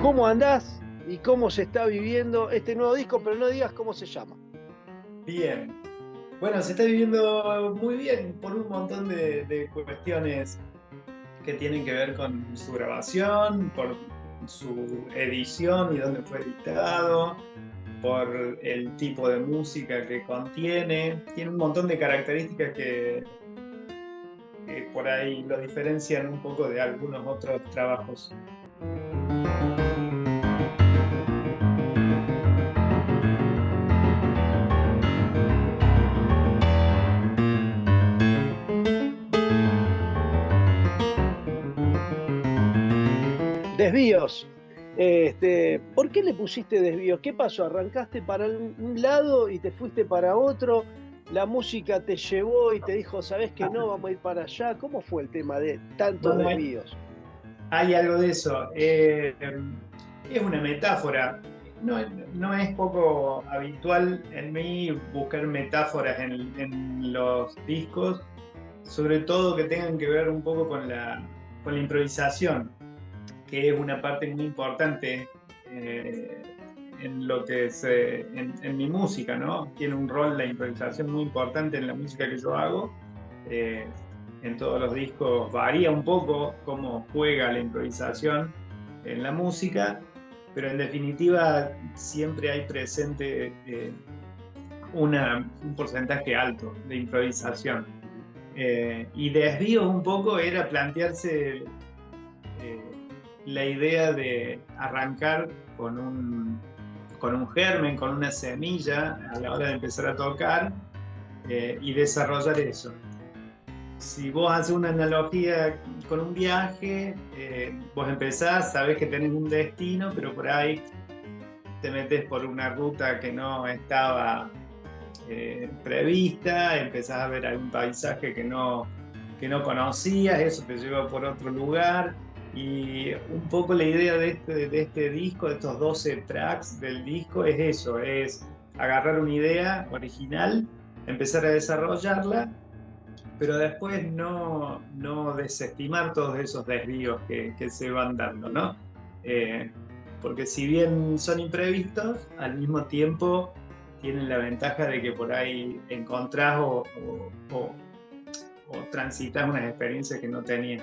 ¿Cómo andás y cómo se está viviendo este nuevo disco? Pero no digas cómo se llama. Bien. Bueno, se está viviendo muy bien por un montón de cuestiones que tienen que ver con su grabación, por su edición y dónde fue editado, por el tipo de música que contiene. Tiene un montón de características que por ahí lo diferencian un poco de algunos otros trabajos. Desvíos. ¿Por qué le pusiste desvíos? ¿Qué pasó? ¿Arrancaste para un lado y te fuiste para otro? ¿La música te llevó y te dijo, sabés que no, vamos a ir para allá? ¿Cómo fue el tema de tantos Bueno, desvíos? hay algo de eso. Es una metáfora. No, no es poco habitual en mí buscar metáforas en los discos, sobre todo que tengan que ver un poco con la improvisación, que es una parte muy importante eh, en lo que es en mi música, ¿no? Tiene un rol la improvisación muy importante en la música que yo hago. Eh, en todos los discos varía un poco cómo juega la improvisación en la música, pero en definitiva siempre hay presente un porcentaje alto de improvisación. Y desvíos un poco era plantearse la idea de arrancar con un germen, con una semilla a la hora de empezar a tocar y desarrollar eso. Si vos haces una analogía con un viaje, vos empezás, sabés que tenés un destino, pero por ahí te metes por una ruta que no estaba prevista, empezás a ver algún paisaje que no conocías, eso te lleva por otro lugar. Y un poco la idea de este disco, de estos 12 tracks del disco, es eso, es agarrar una idea original, empezar a desarrollarla, pero después no desestimar todos esos desvíos que se van dando, ¿no? Eh, Porque si bien son imprevistos, al mismo tiempo tienen la ventaja de que por ahí encontrás o transitas unas experiencias que no tenías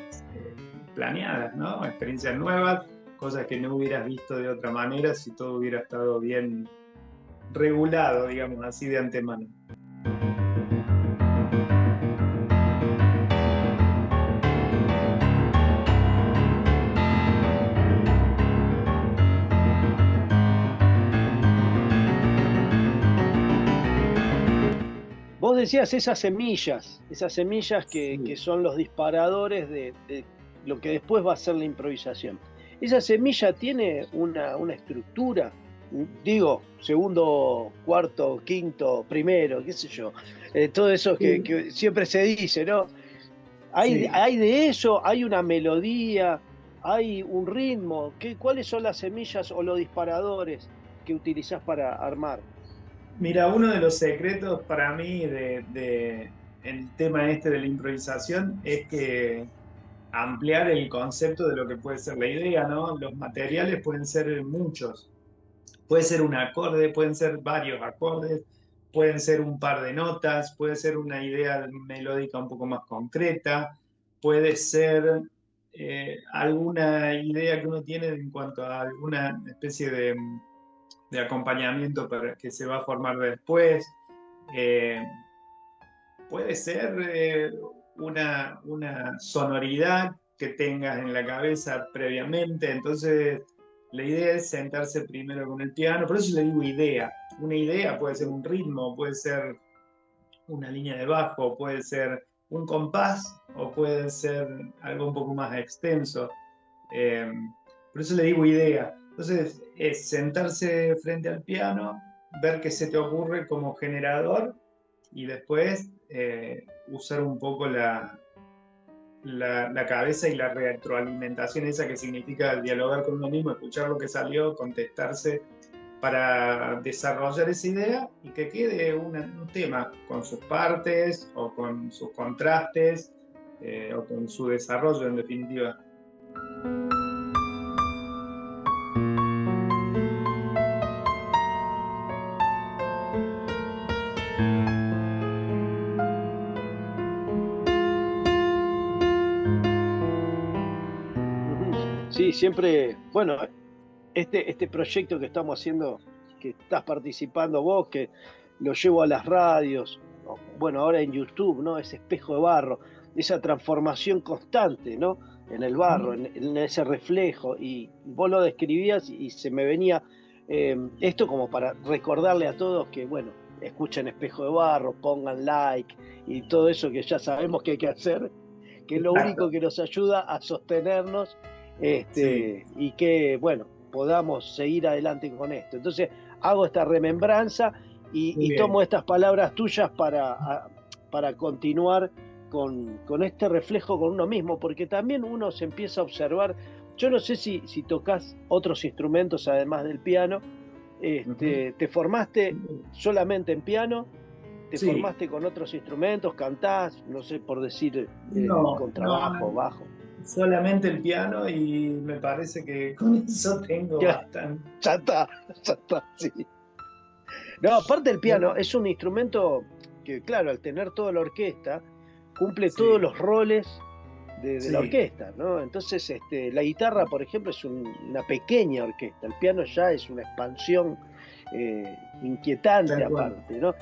planeadas, ¿no? Experiencias nuevas, cosas que no hubieras visto de otra manera si todo hubiera estado bien regulado, digamos así, de antemano. Vos decías esas semillas que Sí. son los disparadores de lo que después va a ser la improvisación. Esa semilla tiene una estructura, digo, segundo, cuarto, quinto, primero, qué sé yo, todo eso Sí, que siempre se dice, ¿no? sí. Hay de eso, hay una melodía, hay un ritmo. ¿Cuáles son las semillas o los disparadores que utilizás para armar? Mira, uno de los secretos para mí de el tema este de la improvisación es que ampliar el concepto de lo que puede ser la idea, ¿no? Los materiales pueden ser muchos. Puede ser un acorde, pueden ser varios acordes, pueden ser un par de notas, puede ser una idea melódica un poco más concreta, puede ser alguna idea que uno tiene en cuanto a alguna especie de acompañamiento para que se va a formar después. Eh, Puede ser una sonoridad que tengas en la cabeza previamente. Entonces, la idea es sentarse primero con el piano. Por eso le digo idea. Una idea puede ser un ritmo, puede ser una línea de bajo, puede ser un compás o puede ser algo un poco más extenso. Eh, por eso le digo idea. Entonces, es sentarse frente al piano, ver qué se te ocurre como generador y después usar un poco la cabeza y la retroalimentación esa que significa dialogar con uno mismo, escuchar lo que salió, contestarse para desarrollar esa idea y que quede un tema con sus partes o con sus contrastes o con su desarrollo en definitiva. Sí, siempre, bueno, este proyecto que estamos haciendo, que estás participando vos, que lo llevo a las radios, bueno, ahora en YouTube, ¿no? Ese espejo de barro, esa transformación constante, ¿no? En el barro, en ese reflejo, y vos lo describías y se me venía esto como para recordarle a todos que, bueno, escuchen espejo de barro, pongan like y todo eso que ya sabemos que hay que hacer, que es lo único Exacto, que nos ayuda a sostenernos, sí, y que, bueno, podamos seguir adelante con esto. Entonces, hago esta remembranza muy y bien. tomo estas palabras tuyas para continuar con este reflejo con uno mismo, porque también uno se empieza a observar. Yo no sé si tocas otros instrumentos además del piano. Ujú. ¿Te formaste solamente en piano? ¿Te Sí, formaste con otros instrumentos? ¿Cantás? No sé, por decir, no, contrabajo, no, bajo. solamente el piano y me parece que con eso tengo Ya, bastante. ya está, ya está, sí. No, aparte el piano es un instrumento que, claro, al tener toda la orquesta, cumple todos Sí, los roles de la sí, orquesta, ¿no? Entonces, la guitarra, por ejemplo, es una pequeña orquesta, el piano ya es una expansión inquietante tal cual. aparte, ¿no?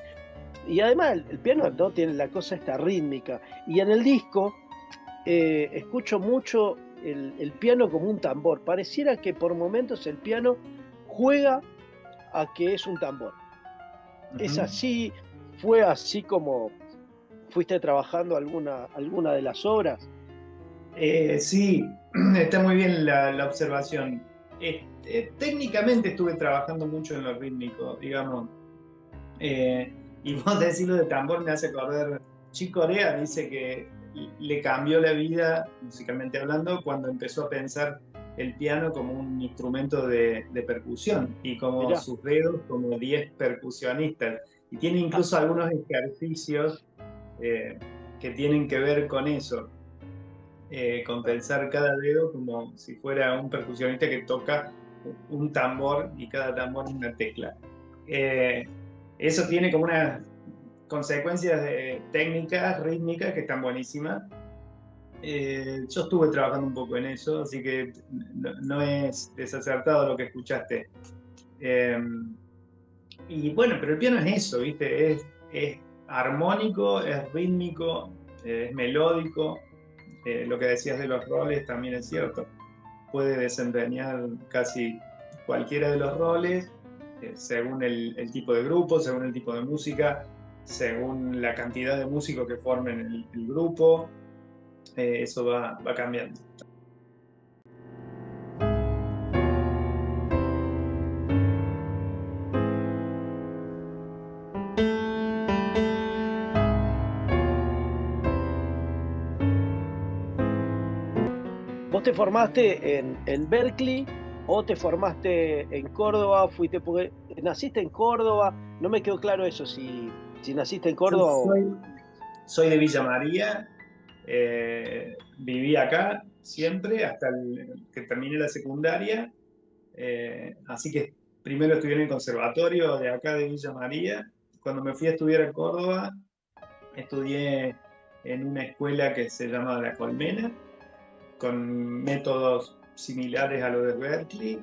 Y además el piano no tiene la cosa esta rítmica. Y en el disco escucho mucho el piano como un tambor. Pareciera que por momentos el piano juega a que es un tambor. Es Ujú. así, fue así como fuiste trabajando alguna de las obras. Sí, está muy bien la observación. Técnicamente estuve trabajando mucho en lo rítmico, digamos. Y vos decirlo de tambor me hace acordar. Chick Corea dice que le cambió la vida, musicalmente hablando, cuando empezó a pensar el piano como un instrumento de percusión y como Mirá, sus dedos como 10 percusionistas. Y tiene ah, incluso algunos ejercicios eh, que tienen que ver con eso, con ah, pensar cada dedo como si fuera un percusionista que toca un tambor y cada tambor es una tecla. Eh, Eso tiene como unas consecuencias técnicas, rítmicas, que están buenísimas. Yo estuve trabajando un poco en eso, así que no es desacertado lo que escuchaste. Eh, y bueno, pero el piano es eso, ¿viste? Es armónico, es rítmico, es melódico. Lo que decías de los roles también es cierto. Puede desempeñar casi cualquiera de los roles, según el tipo de grupo, según el tipo de música, según la cantidad de músicos que formen el grupo. Eso va cambiando. ¿vos te formaste en Berkeley o te formaste en Córdoba? Fuiste porque naciste en Córdoba, no me quedó claro eso, si naciste en Yo Córdoba o... soy de Villa María, viví acá siempre hasta que terminé la secundaria. Así que primero estudié en el conservatorio de acá de Villa María. Cuando me fui a estudiar a Córdoba, estudié en una escuela que se llama La Colmena, con métodos similares a los de Berkeley.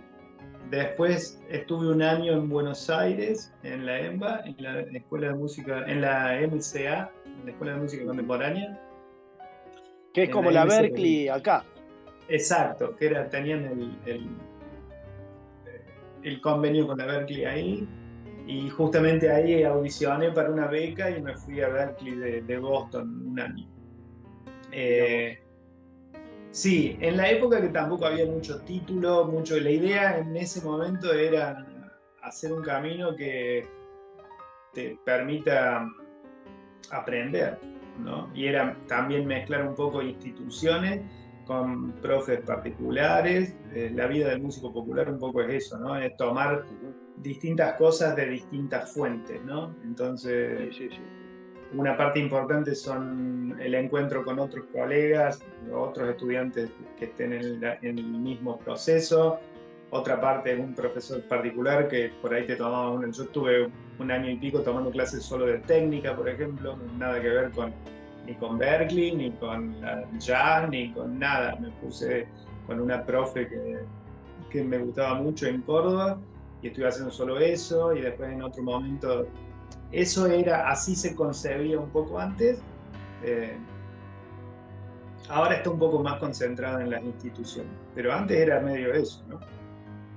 Después estuve un año en Buenos Aires, en la EMBA, en la Escuela de Música, en la MCA, en la Escuela de Música Contemporánea, que es en como la la MCA. Berkeley acá. Exacto, tenían el convenio con la Berkeley ahí, y justamente ahí audicioné para una beca y me fui a Berkeley de Boston un año. Mirá vos. Eh, Sí, en la época que tampoco había mucho título, mucho. La idea en ese momento era hacer un camino que te permita aprender, ¿no? Y era también mezclar un poco instituciones con profes particulares. La vida del músico popular un poco es eso, ¿no? Es tomar Ujú. distintas cosas de distintas fuentes, ¿no? Sí, Entonces, sí, sí. una parte importante son el encuentro con otros colegas, otros estudiantes que estén en el mismo proceso. Otra parte es un profesor particular que por ahí te tomaba uno. Yo estuve un año y pico tomando clases solo de técnica, por ejemplo, nada que ver con ni con Berkeley, ni con la jazz, ni con nada. Me puse con una profe que me gustaba mucho en Córdoba, y estuve haciendo solo eso, y después en otro momento, eso era, así se concebía un poco antes. Ahora está un poco más concentrado en las instituciones, pero antes era medio eso, ¿no?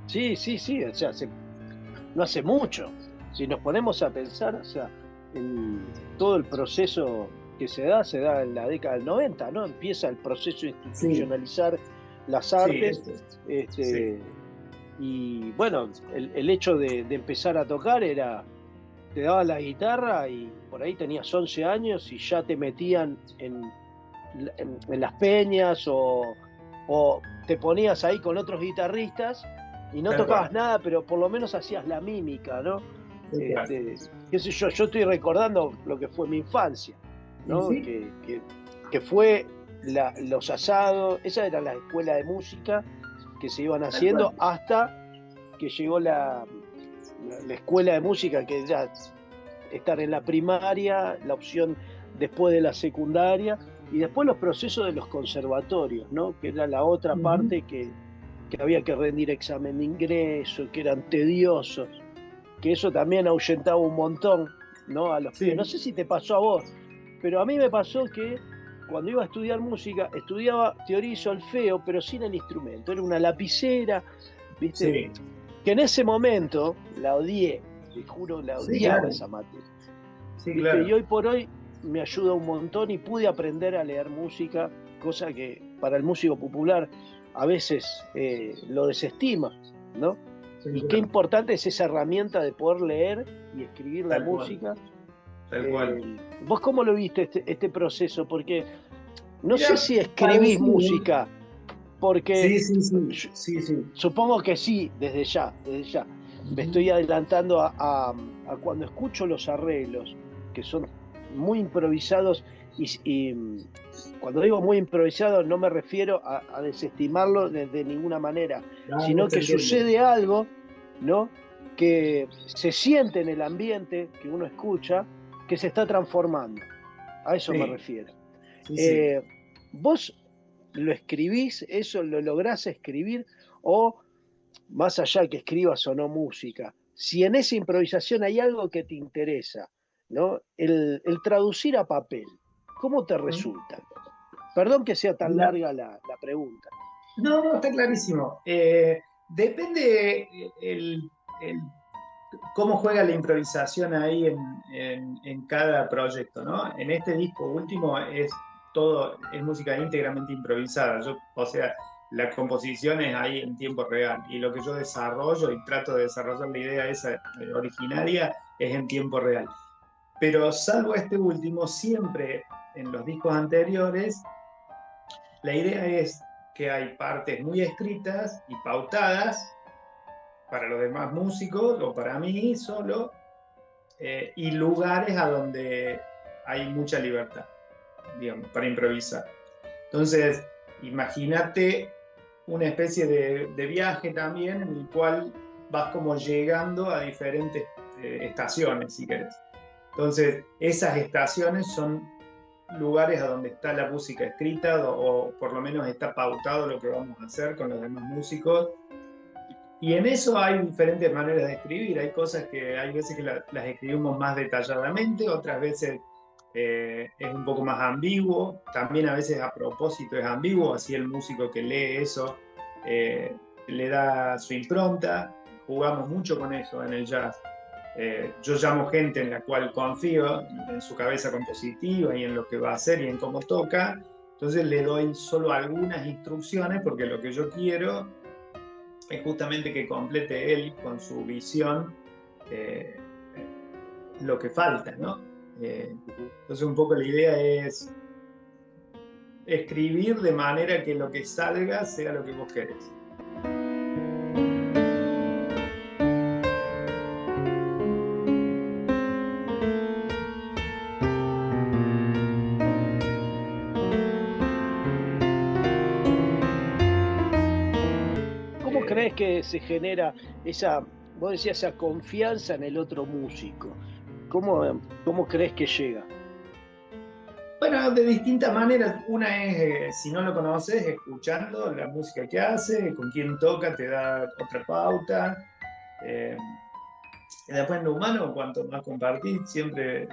Sí, sí, sí, o sea, no hace mucho. Si nos ponemos a pensar, o sea, todo el proceso que se da en la década del 90, ¿no? Empieza el proceso de Sí, institucionalizar las sí, artes, sí, este, y bueno, el hecho de empezar a tocar era, te daban la guitarra y por ahí tenías 11 años y ya te metían en las peñas o te ponías ahí con otros guitarristas y no tal cual. tocabas nada, pero por lo menos hacías la mímica, ¿no? Tal cual. Qué sé yo estoy recordando lo que fue mi infancia, Y ¿no? sí, Que fue los asados, esa era la escuela de música que se iban tal haciendo cual. hasta que llegó la escuela de música, que ya estar en la primaria, la opción después de la secundaria, y después los procesos de los conservatorios, ¿no? Que era la otra Ujú. parte que había que rendir examen de ingreso, que eran tediosos, que eso también ahuyentaba un montón, ¿no? A los pibes. No Sí, sé si te pasó a vos, pero a mí me pasó que cuando iba a estudiar música, estudiaba teoría y solfeo, pero sin el instrumento. Era una lapicera, ¿viste? sí, Que en ese momento la odié, te juro, la sí, odiaba claro, esa materia. sí, ¿Viste? Y claro, hoy por hoy me ayuda un montón y pude aprender a leer música, cosa que para el músico popular a veces lo desestima, ¿no? sí, Y qué claro, importante es esa herramienta de poder leer y escribir la tal cual, música. tal cual. ¿Vos cómo lo viste este proceso? Porque no sé Mira, si escribís parecido. música, porque Sí, sí, sí, yo- sí, sí. supongo que sí, desde ya, desde ya. Me Ujú. estoy adelantando a cuando escucho los arreglos, que son muy improvisados, y cuando digo muy improvisados no me refiero a desestimarlo de ninguna manera, Ah, no sino se que entiende. sucede algo, ¿no? Que se siente en el ambiente que uno escucha, que se está transformando. A eso me Sí, refiero. sí, sí. Eh, ¿Vos lo escribís, eso lo lográs escribir, o más allá que escribas o no música, si en esa improvisación hay algo que te interesa, ¿no? El traducir a papel, ¿cómo te Ujú. resulta? Perdón que sea tan Mira, larga la pregunta. no, no, está clarísimo. Depende el cómo juega la improvisación ahí en cada proyecto, ¿no? En este disco último es música íntegramente improvisada. O sea, la composición es ahí en tiempo real y lo que yo desarrollo y trato de desarrollar la idea esa originaria es en tiempo real. Pero salvo este último, siempre en los discos anteriores, la idea es que hay partes muy escritas y pautadas para los demás músicos o para mí solo, y lugares a donde hay mucha libertad, digamos, para improvisar. Entonces, imagínate una especie de viaje también en el cual vas como llegando a diferentes estaciones, si querés. Entonces, esas estaciones son lugares a donde está la música escrita o por lo menos está pautado lo que vamos a hacer con los demás músicos. Y en eso hay diferentes maneras de escribir. Hay cosas que hay veces que las escribimos más detalladamente, otras veces es un poco más ambiguo. También a veces a propósito es ambiguo, así el músico que lee eso eh, le da su impronta. Jugamos mucho con eso en el jazz. Yo llamo gente en la cual confío en su cabeza compositiva y en lo que va a hacer y en cómo toca. Entonces le doy solo algunas instrucciones porque lo que yo quiero es justamente que complete él con su visión eh, lo que falta, ¿no? Entonces un poco la idea es escribir de manera que lo que salga sea lo que vos querés. ¿Cómo Eh, crees que se genera esa, vos decías, esa confianza en el otro músico? ¿Cómo crees que llega? Bueno, de distintas maneras. Una es, si no lo conoces, escuchando la música que hace, con quién toca, te da otra pauta. Eh, y después en lo humano, cuanto más compartís, siempre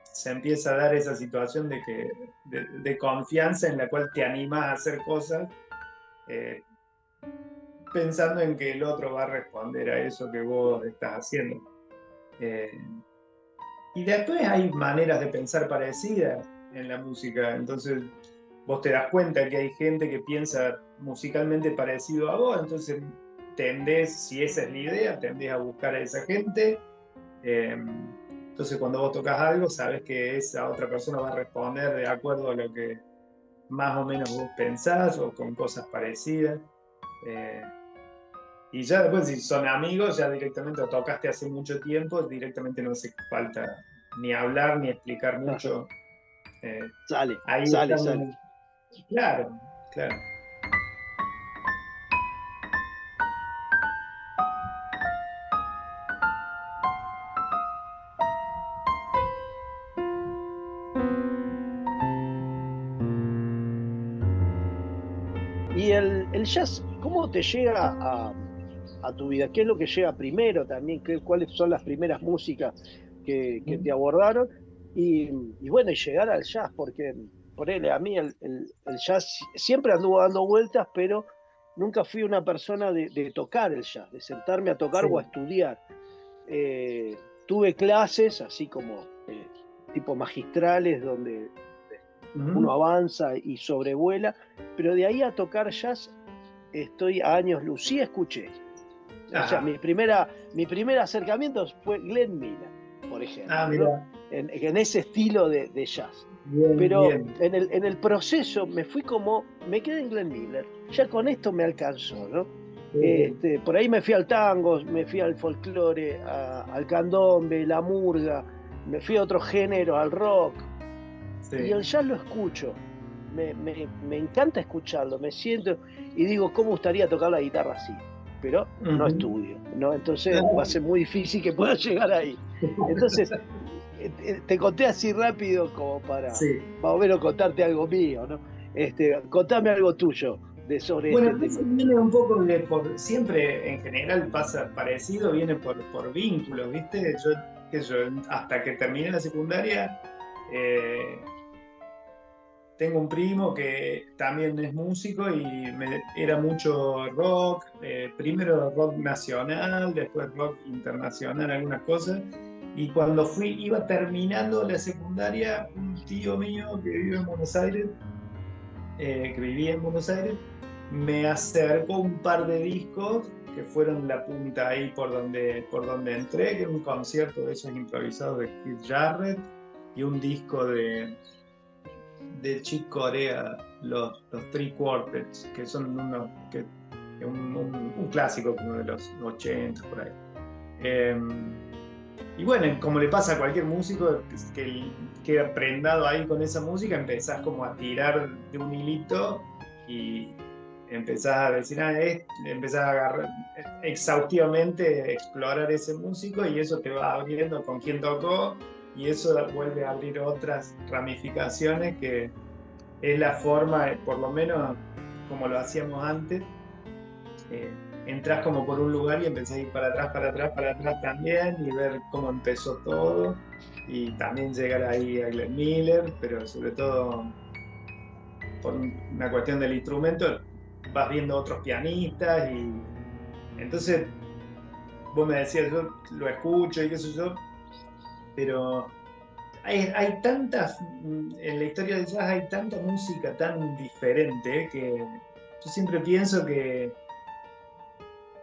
se empieza a dar esa situación de confianza en la cual te animas a hacer cosas eh, pensando en que el otro va a responder a eso que vos estás haciendo. Eh, y después hay maneras de pensar parecidas en la música, entonces vos te das cuenta que hay gente que piensa musicalmente parecido a vos, entonces tendés, si esa es la idea, tendés a buscar a esa gente. Entonces cuando vos tocas algo, sabes que esa otra persona va a responder de acuerdo a lo que más o menos vos pensás o con cosas parecidas. Eh, y ya después, si son amigos, ya directamente o tocaste hace mucho tiempo, directamente no hace falta ni hablar ni explicar mucho. Eh, Sale, ahí sale, sale. estamos. Claro, claro. Y el jazz, ¿cómo te llega a tu vida? ¿Qué es lo que llega primero también? ¿Cuáles son las primeras músicas que te abordaron? Y bueno, y llegar al jazz, porque ponele, a mí el jazz siempre anduvo dando vueltas, pero nunca fui una persona de tocar el jazz, de sentarme a tocar o a Sí. estudiar. Tuve clases, así como tipo magistrales, donde uno Ujú. avanza y sobrevuela, pero de ahí a tocar jazz estoy a años luz. Sí escuché. O sea, Ajá. mi primer acercamiento fue Glenn Miller, por Ah, ejemplo, ¿no? mira. En ese estilo de jazz. Bien, Pero bien. en el proceso me fui como, me quedé en Glenn Miller. Ya con esto me alcanzó, ¿no? Sí, Por ahí me fui al tango, me fui al folclore, al candombe, la murga, me fui a otro género, al rock, y sí. el jazz lo escucho. Me encanta escucharlo, me siento y digo, ¿cómo gustaría tocar la guitarra así? Pero no Ujú. estudio, ¿no? Entonces va a ser muy difícil que pueda llegar ahí. Entonces, te conté así rápido como para Sí. más o menos contarte algo mío, ¿no? Contame algo tuyo sobre Bueno, este eso tema. viene un poco siempre en general pasa parecido, viene por vínculos, ¿viste? Yo, hasta que terminé la secundaria, eh, tengo un primo que también es músico y era mucho rock, primero rock nacional, después rock internacional, algunas cosas. Y cuando iba terminando la secundaria, un tío mío que vive en Buenos Aires, que vivía en Buenos Aires, me acercó un par de discos que fueron la punta ahí por donde entré, que era un concierto de esos improvisados de Keith Jarrett y un disco de Chick Corea, los Three Quartets, que son un clásico como de los 80 por ahí. Eh, y bueno, como le pasa a cualquier músico que queda prendado ahí con esa música, empezás como a tirar de un hilito y empezás a decir, empezás a agarrar exhaustivamente, explorar ese músico y eso te va abriendo con quién tocó y eso vuelve a abrir otras ramificaciones que es la forma, por lo menos como lo hacíamos antes, entras como por un lugar y empezás a ir para atrás, para atrás, para atrás también y ver cómo empezó todo y también llegar ahí a Glenn Miller, pero sobre todo por una cuestión del instrumento, vas viendo otros pianistas y entonces vos me decías, yo lo escucho y qué sé yo, pero hay tantas, en la historia del jazz hay tanta música tan diferente que yo siempre pienso que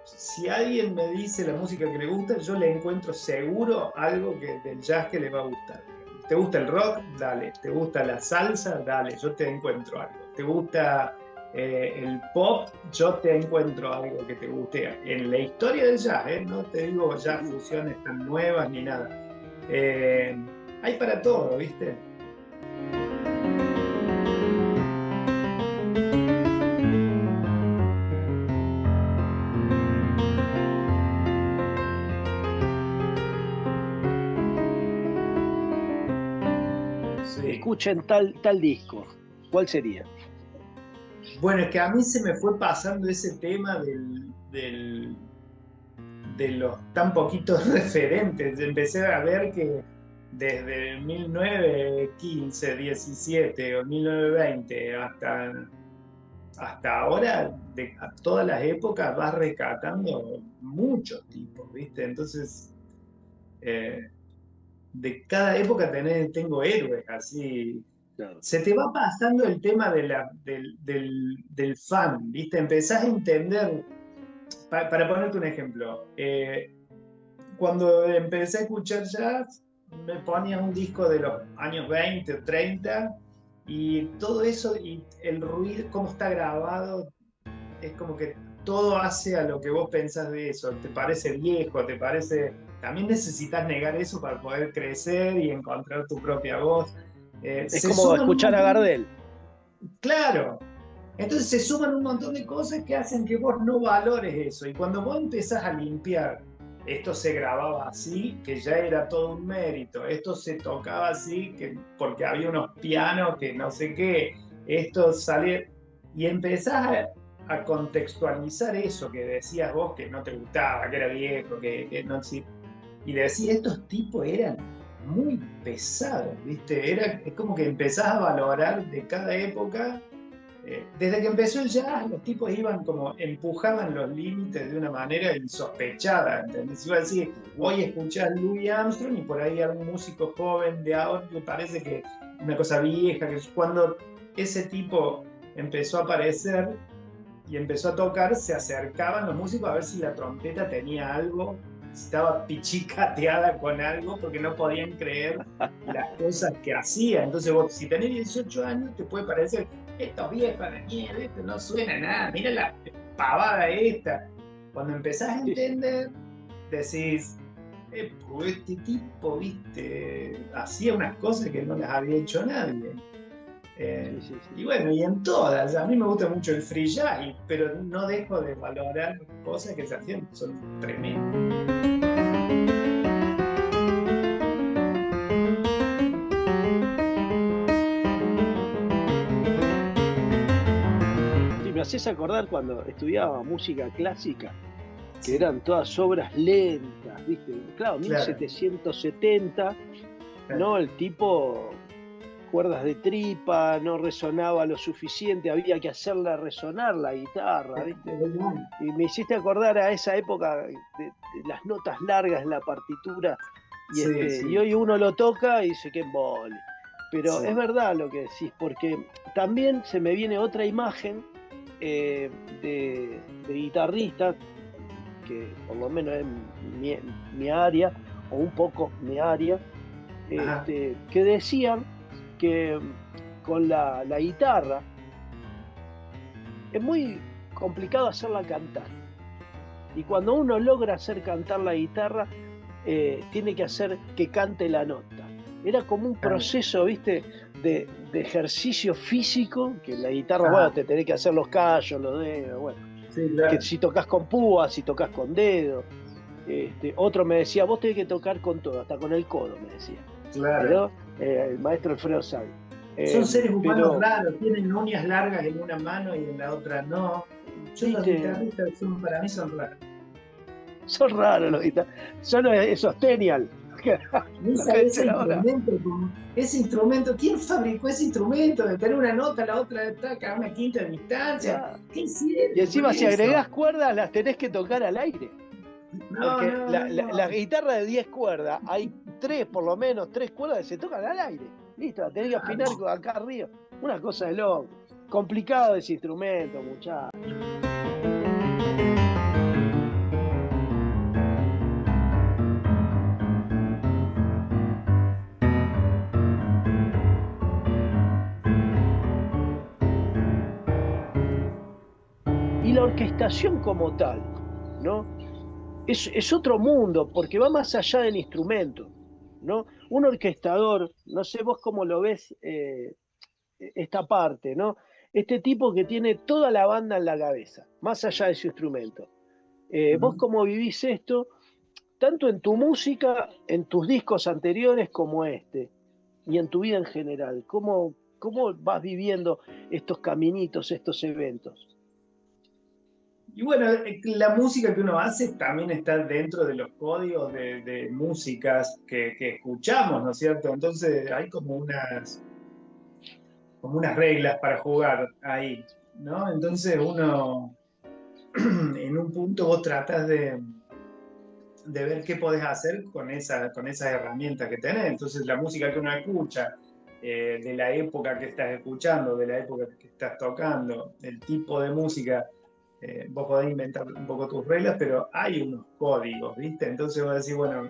si alguien me dice la música que le gusta, yo le encuentro seguro algo del jazz que le va a gustar. ¿Te gusta el rock? Dale. ¿Te gusta la salsa? Dale, yo te encuentro algo. ¿Te gusta el pop? Yo te encuentro algo que te guste. En la historia del jazz, no te digo ya fusiones tan nuevas ni nada. Eh, hay para todo, ¿viste? Sí, escuchen tal disco, ¿cuál sería? Bueno, es que a mí se me fue pasando ese tema de los tan poquitos referentes. Empecé a ver que desde 1915, 17 o 1920 hasta ahora, a todas las épocas vas rescatando muchos tipos, ¿viste? Entonces, eh, de cada época tengo héroes, así. Claro. Se te va pasando el tema del fan, ¿viste? Empezás a entender, para ponerte un ejemplo, cuando empecé a escuchar jazz, me ponía un disco de los años 20 o 30 y todo eso y el ruido, cómo está grabado, es como que todo hace a lo que vos pensás de eso. Te parece viejo, te parece... También necesitas negar eso para poder crecer y encontrar tu propia voz. Es Se como suman un escuchar a montón, Gardel. claro. Entonces se suman un montón de cosas que hacen que vos no valores eso. Y cuando vos empezás a limpiar, esto se grababa así, que ya era todo un mérito. Esto se tocaba así, que, porque había unos pianos que no sé qué. Esto sale. Y empezás a contextualizar eso que decías vos que no te gustaba, que era viejo, que no. Sí. Y decís, estos tipos eran muy pesados, ¿viste? Es como que empezás a valorar de cada época desde que empezó el jazz, los tipos iban como, empujaban los límites de una manera insospechada, ¿entendés? Iba a decir, hoy escuchás Louis Armstrong y por ahí algún músico joven de ahora me parece que una cosa vieja, que cuando ese tipo empezó a aparecer y empezó a tocar, se acercaban los músicos a ver si la trompeta tenía algo, si estaba pichicateada con algo, porque no podían creer las cosas que hacía. Entonces vos, si tenés 18 años, te puede parecer, esto viejo de mierda, esto no suena a nada, mira la pavada esta. Cuando empezás a entender, decís, pues este tipo, viste, hacía unas cosas que no las había hecho nadie. Sí, sí, sí. Y bueno, y en todas, a mí me gusta mucho el free jazz, pero no dejo de valorar cosas que se hacían, que son tremendas. Sí, me haces acordar cuando estudiaba música clásica, que Sí, eran todas obras lentas, ¿viste? Claro, claro, 1770, claro. ¿no? El tipo, cuerdas de tripa, no resonaba lo suficiente, había que hacerla resonar la guitarra, ¿viste? Y me hiciste acordar a esa época de las notas largas en la partitura, Sí, y sí, hoy uno lo toca y dice que embole. Pero sí. es verdad lo que decís, porque también se me viene otra imagen de guitarristas, que por lo menos es mi área, o un poco mi área, Ajá, que decían que con la guitarra es muy complicado hacerla cantar. Y cuando uno logra hacer cantar la guitarra, tiene que hacer que cante la nota. Era como un claro. proceso, ¿viste? De ejercicio físico, que la guitarra, bueno, Ajá, te tenés que hacer los callos, los dedos, bueno, sí, que claro, si tocas con púas, si tocas con dedos. Otro me decía, vos tenés que tocar con todo, hasta con el codo, me decía. claro. ¿No? El maestro Alfredo Savi. Son seres humanos Pero, raros, tienen uñas largas en una mano y en la otra no. Yo los viste, guitarristas para mí son raros. son raros los guitarristas, son esos Tenial, lo Esa, que ese dicen ahora. instrumento, ese instrumento, ¿quién fabricó ese instrumento de tener una nota, la otra está a una quinta distancia? Ya. ¿Qué Y hicieron con encima si eso? agregás cuerdas las tenés que tocar al aire. No, Porque no, la no. guitarra de 10 cuerdas, hay tres, por lo menos, tres cuerdas que se tocan al aire. Listo, la tenés que afinar acá arriba. Una cosa de loco. Complicado ese instrumento, muchachos. Y la orquestación como tal, ¿no? Es otro mundo, porque va más allá del instrumento, ¿no? Un orquestador, no sé vos cómo lo ves, esta parte, ¿no? Este tipo que tiene toda la banda en la cabeza, más allá de su instrumento. ¿Vos Ujú. cómo vivís esto, tanto en tu música, en tus discos anteriores como este? y en tu vida en general? ¿Cómo vas viviendo estos caminitos, estos eventos? Y bueno, la música que uno hace también está dentro de los códigos de músicas que escuchamos, ¿no es cierto? Entonces hay como unas reglas para jugar ahí, ¿no? Entonces uno, en un punto vos tratas de ver qué podés hacer con esas herramientas que tenés. Entonces la música que uno escucha, de la época que estás escuchando, de la época que estás tocando, el tipo de música, vos podés inventar un poco tus reglas, pero hay unos códigos, ¿viste? Entonces vos decís, bueno,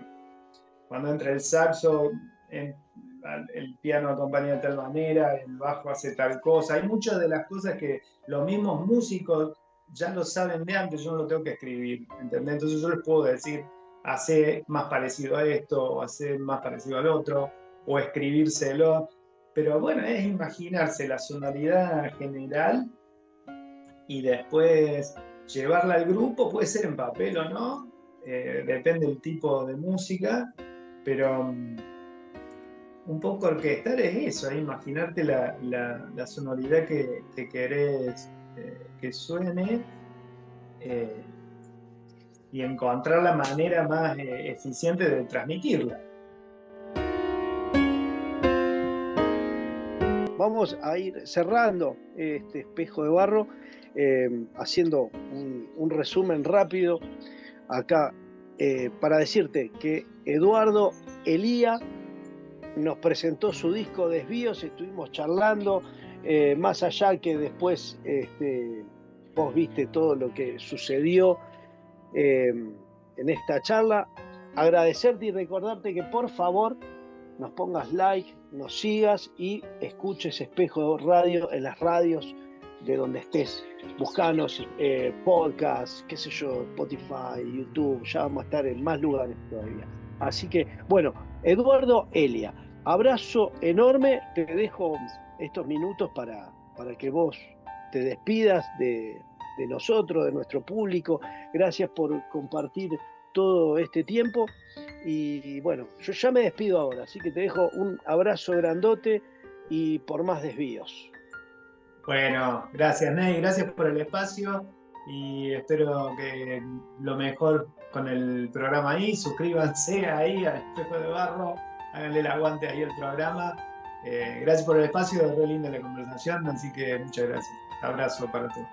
cuando entra el saxo, el piano acompaña de tal manera, el bajo hace tal cosa. Hay muchas de las cosas que los mismos músicos ya lo saben de antes, yo no lo tengo que escribir, ¿entendés? Entonces yo les puedo decir, hace más parecido a esto, o hace más parecido al otro, o escribírselo. Pero bueno, es imaginarse la sonoridad general y después llevarla al grupo, puede ser en papel o no, depende del tipo de música, pero un poco orquestar es eso, imaginarte la sonoridad que querés que suene, eh, y encontrar la manera más eficiente de transmitirla. Vamos a ir cerrando este espejo de barro, haciendo un resumen rápido acá, para decirte que Eduardo Elía nos presentó su disco Desvíos, estuvimos charlando, más allá que después vos viste todo lo que sucedió en esta charla. Agradecerte y recordarte que por favor nos pongas like, nos sigas y escuches Espejo Radio en las radios de donde estés. Buscanos, podcast, qué sé yo, Spotify, YouTube, ya vamos a estar en más lugares todavía. Así que, bueno, Eduardo Elia, abrazo enorme, te dejo estos minutos para que vos te despidas de nosotros, de nuestro público. Gracias por compartir todo este tiempo. Y bueno, yo ya me despido ahora, así que te dejo un abrazo grandote y por más desvíos. Bueno, gracias Ney, gracias por el espacio y espero que lo mejor con el programa ahí. Suscríbanse ahí al Espejo de Barro, háganle el aguante ahí al programa. Gracias por el espacio, es re linda la conversación, así que muchas gracias. Abrazo para todos.